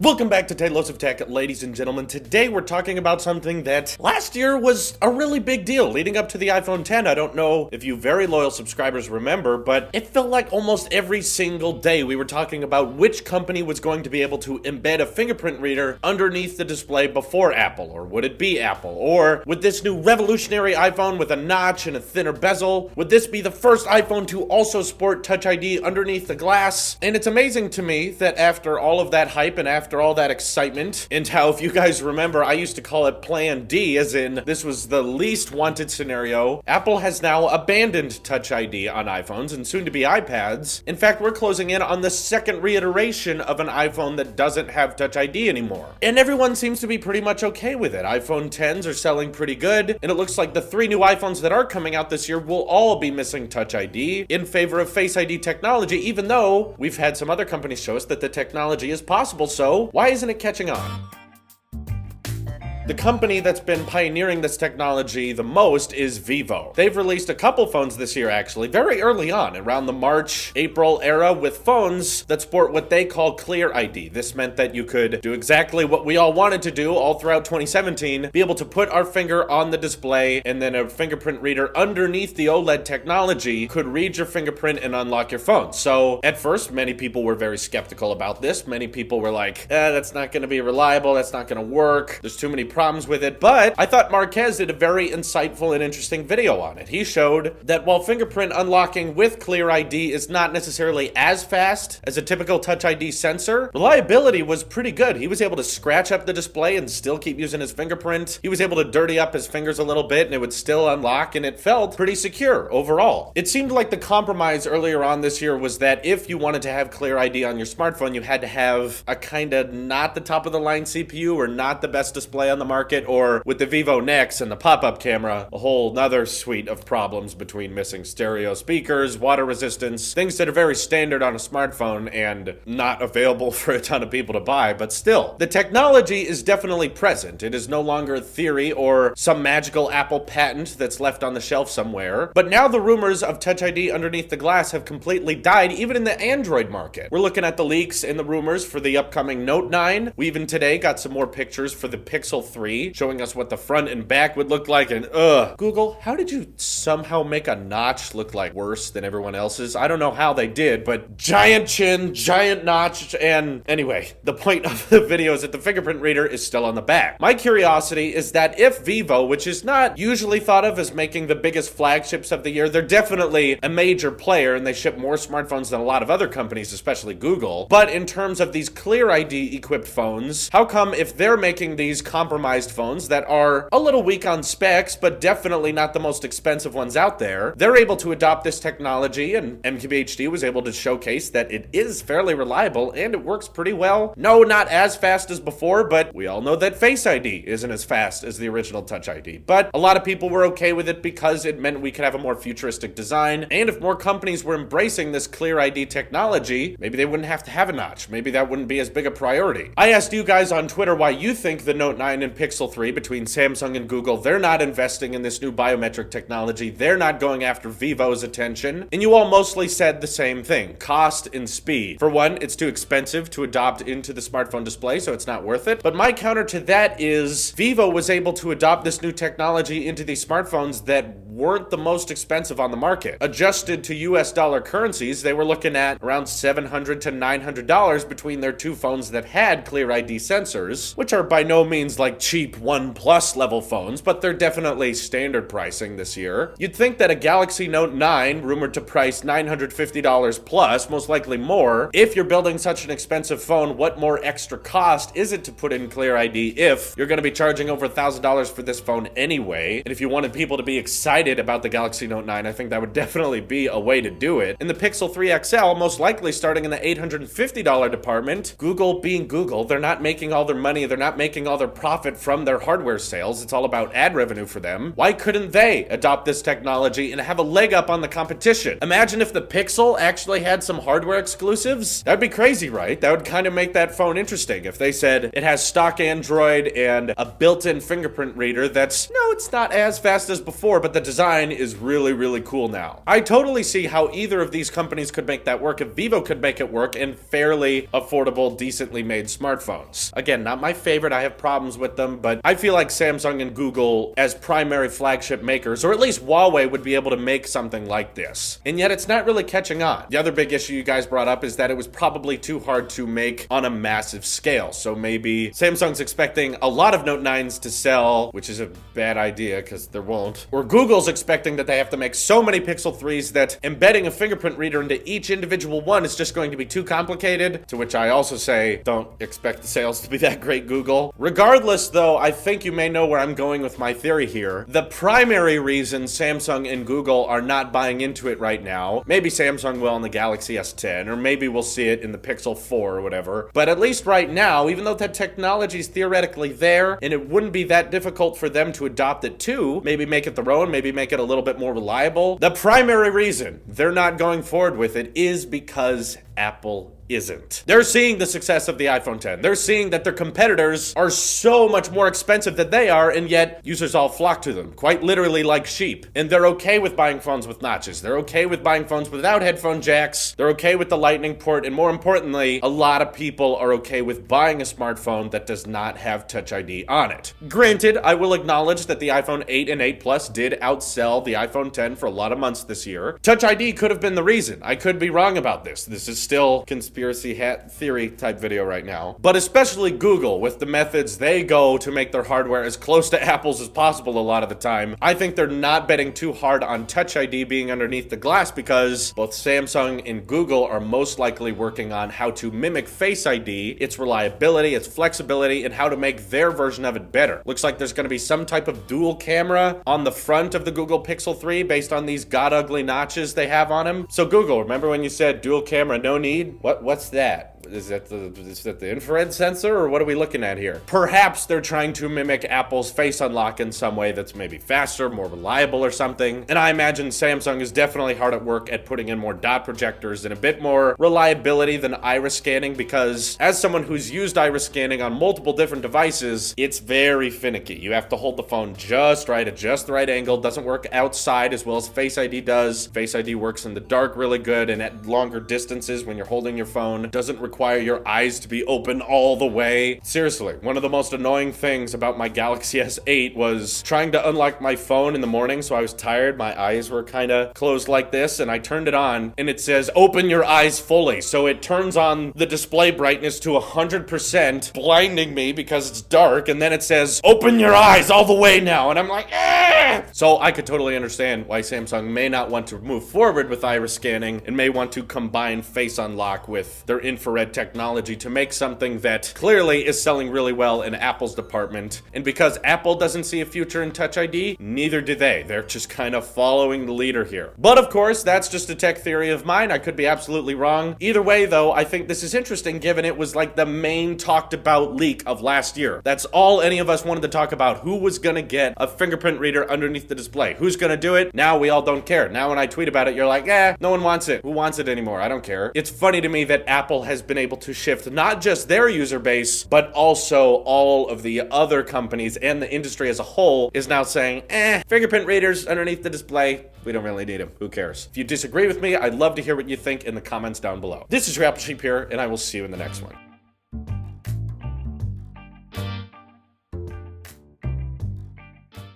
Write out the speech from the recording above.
Welcome back to Tailosive Tech, ladies and gentlemen. Today we're talking about something that last year was a really big deal leading up to the iPhone 10. I don't know if you very loyal subscribers remember, but it felt like almost every single day we were talking about which company was going to be able to embed a fingerprint reader underneath the display before Apple, or would it be Apple? Or would this new revolutionary iPhone with a notch and a thinner bezel, would this be the first iPhone to also sport Touch ID underneath the glass? And it's amazing to me that after all of that hype and after all that excitement, and how, if you guys remember, I used to call it Plan D, as in this was the least wanted scenario, Apple has now abandoned Touch ID on iPhones and soon to be iPads. In fact, we're closing in on the second reiteration of an iPhone that doesn't have Touch ID anymore. And everyone seems to be pretty much okay with it. iPhone 10s are selling pretty good, and it looks like the 3 new iPhones that are coming out this year will all be missing Touch ID in favor of Face ID technology, even though we've had some other companies show us that the technology is possible. So why isn't it catching on? The company that's been pioneering this technology the most is Vivo. They've released a couple phones this year, actually, very early on, around the March, April era, with phones that sport what they call ClearID. This meant that you could do exactly what we all wanted to do all throughout 2017, be able to put our finger on the display, and then a fingerprint reader underneath the OLED technology could read your fingerprint and unlock your phone. So at first, many people were very skeptical about this. Many people were like, that's not going to be reliable, that's not going to work, there's too many problems with it. But I thought Marquez did a very insightful and interesting video on it. He showed that while fingerprint unlocking with ClearID is not necessarily as fast as a typical Touch ID sensor, reliability was pretty good. He was able to scratch up the display and still keep using his fingerprint. He was able to dirty up his fingers a little bit and it would still unlock, and it felt pretty secure overall. It seemed like the compromise earlier on this year was that if you wanted to have ClearID on your smartphone, you had to have a kind of not the top of the line CPU or not the best display on the market, or with the Vivo Nex and the pop-up camera, a whole nother suite of problems between missing stereo speakers, water resistance, things that are very standard on a smartphone and not available for a ton of people to buy. But still, the technology is definitely present. It is no longer a theory or some magical Apple patent that's left on the shelf somewhere. But now the rumors of Touch ID underneath the glass have completely died, even in the Android market. We're looking at the leaks and the rumors for the upcoming Note 9. We even today got some more pictures for the Pixel 3, showing us what the front and back would look like, and Google, how did you somehow make a notch look like worse than everyone else's? I don't know how they did, but giant chin, giant notch, and anyway, the point of the video is that the fingerprint reader is still on the back. My curiosity is that if Vivo, which is not usually thought of as making the biggest flagships of the year, they're definitely a major player and they ship more smartphones than a lot of other companies, especially Google, but in terms of these ClearID equipped phones, how come if they're making these compromised phones that are a little weak on specs, but definitely not the most expensive ones out there, they're able to adopt this technology, and MKBHD was able to showcase that it is fairly reliable and it works pretty well. No, not as fast as before, but we all know that Face ID isn't as fast as the original Touch ID. But a lot of people were okay with it because it meant we could have a more futuristic design, and if more companies were embracing this ClearID technology, maybe they wouldn't have to have a notch. Maybe that wouldn't be as big a priority. I asked you guys on Twitter why you think the Note 9 and Pixel 3, between Samsung and Google, they're not investing in this new biometric technology. They're not going after Vivo's attention. And you all mostly said the same thing: cost and speed. For one, it's too expensive to adopt into the smartphone display, so it's not worth it. But my counter to that is Vivo was able to adopt this new technology into these smartphones that weren't the most expensive on the market. Adjusted to US dollar currencies, they were looking at around $700 to $900 between their two phones that had ClearID sensors, which are by no means like cheap OnePlus level phones, but they're definitely standard pricing this year. You'd think that a Galaxy Note 9, rumored to price $950 plus, most likely more, if you're building such an expensive phone, what more extra cost is it to put in ClearID if you're going to be charging over $1,000 for this phone anyway? And if you wanted people to be excited about the Galaxy Note 9, I think that would definitely be a way to do it. And the Pixel 3 XL, most likely starting in the $850 department, Google being Google, they're not making all their money, they're not making all their profit from their hardware sales. It's all about ad revenue for them. Why couldn't they adopt this technology and have a leg up on the competition? Imagine if the Pixel actually had some hardware exclusives. That'd be crazy, right? That would kind of make that phone interesting if they said it has stock Android and a built-in fingerprint reader that's, no, it's not as fast as before, but the design is really, really cool now. I totally see how either of these companies could make that work if Vivo could make it work in fairly affordable, decently made smartphones. Again, not my favorite, I have problems with them, but I feel like Samsung and Google as primary flagship makers, or at least Huawei, would be able to make something like this. And yet it's not really catching on. The other big issue you guys brought up is that it was probably too hard to make on a massive scale. So maybe Samsung's expecting a lot of Note 9s to sell, which is a bad idea because there won't. Or Google's expecting that they have to make so many Pixel 3s that embedding a fingerprint reader into each individual one is just going to be too complicated, to which I also say, don't expect the sales to be that great, Google. Regardless, though, I think you may know where I'm going with my theory here. The primary reason Samsung and Google are not buying into it right now, maybe Samsung will in the Galaxy S10, or maybe we'll see it in the Pixel 4 or whatever, but at least right now, even though that technology is theoretically there, and it wouldn't be that difficult for them to adopt it too, maybe make it their own, maybe make it a little bit more reliable, the primary reason they're not going forward with it is because Apple isn't. They're seeing the success of the iPhone X. They're seeing that their competitors are so much more expensive than they are, and yet users all flock to them, quite literally like sheep. And they're okay with buying phones with notches. They're okay with buying phones without headphone jacks. They're okay with the Lightning port, and more importantly, a lot of people are okay with buying a smartphone that does not have Touch ID on it. Granted, I will acknowledge that the iPhone 8 and 8 Plus did outsell the iPhone X for a lot of months this year. Touch ID could have been the reason. I could be wrong about this. This is still conspiracy hat theory type video right now. But especially Google, with the methods they go to make their hardware as close to Apple's as possible a lot of the time, I think they're not betting too hard on Touch ID being underneath the glass because both Samsung and Google are most likely working on how to mimic Face ID, its reliability, its flexibility, and how to make their version of it better. Looks like there's going to be some type of dual camera on the front of the Google Pixel 3 based on these god-ugly notches they have on them. So Google, remember when you said dual camera, no need? What's that? Is that the infrared sensor, or what are we looking at here? Perhaps they're trying to mimic Apple's Face Unlock in some way that's maybe faster, more reliable or something. And I imagine Samsung is definitely hard at work at putting in more dot projectors and a bit more reliability than iris scanning, because as someone who's used iris scanning on multiple different devices, it's very finicky. You have to hold the phone just right at just the right angle. Doesn't work outside as well as Face ID does. Face ID works in the dark really good and at longer distances when you're holding your phone. Doesn't require your eyes to be open all the way. Seriously, one of the most annoying things about my Galaxy S8 was trying to unlock my phone in the morning, so I was tired, my eyes were kind of closed like this, and I turned it on, and it says, open your eyes fully. So it turns on the display brightness to 100%, blinding me because it's dark, and then it says, open your eyes all the way now, and I'm like, ah! So I could totally understand why Samsung may not want to move forward with iris scanning and may want to combine Face Unlock with their infrared technology to make something that clearly is selling really well in Apple's department. And because Apple doesn't see a future in Touch ID, neither do they. They're just kind of following the leader here. But of course, that's just a tech theory of mine. I could be absolutely wrong. Either way, though, I think this is interesting given it was like the main talked about leak of last year. That's all any of us wanted to talk about. Who was gonna get a fingerprint reader underneath the display? Who's gonna do it? Now we all don't care. Now when I tweet about it, you're like, no one wants it. Who wants it anymore? I don't care. It's funny to me that Apple has been able to shift not just their user base, but also all of the other companies and the industry as a whole is now saying, fingerprint readers underneath the display, we don't really need them. Who cares? If you disagree with me, I'd love to hear what you think in the comments down below. This is your Apple Sheep here, and I will see you in the next one.